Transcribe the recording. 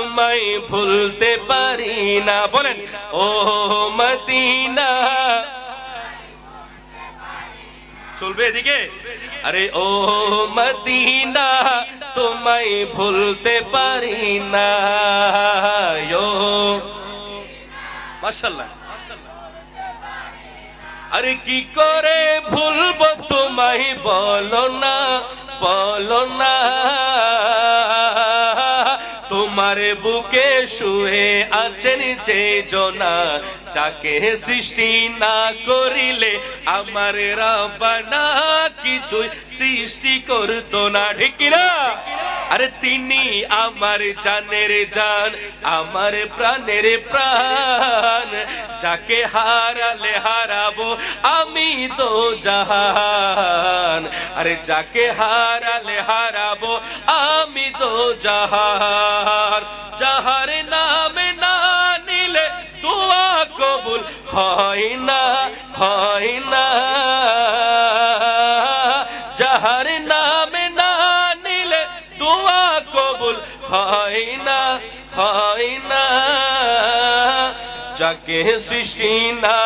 তোমায় ভুলতে পারি না। বলেন ও মদিনা, চলবে এদিকে? আরে ও মদিনা, তোমায় ভুলতে পারি না। মাশাআল্লাহ। আরে কি করে ভুলবো তোমায়, বলো না বলো না। তোমার বুকে শুয়ে আছেন যে জনা, যাকে সৃষ্টি না করিলে আমার রব্বানা কিছুই সৃষ্টি করতো না। ঠিক না? আরে তিনি আমার জানের জান, আমার প্রাণের প্রাণ, যাকে হারালে হারাবো আমি তো জাহান। আরে যাকে হারালে হারাবো আমি তো জাহান। যাহার নামে না নিলে দোয়া কবুল হয় না, হয় না। যাহার নামে না নিলে দোয়া কবুল হয় না, হয় না। যাকে সৃষ্টি না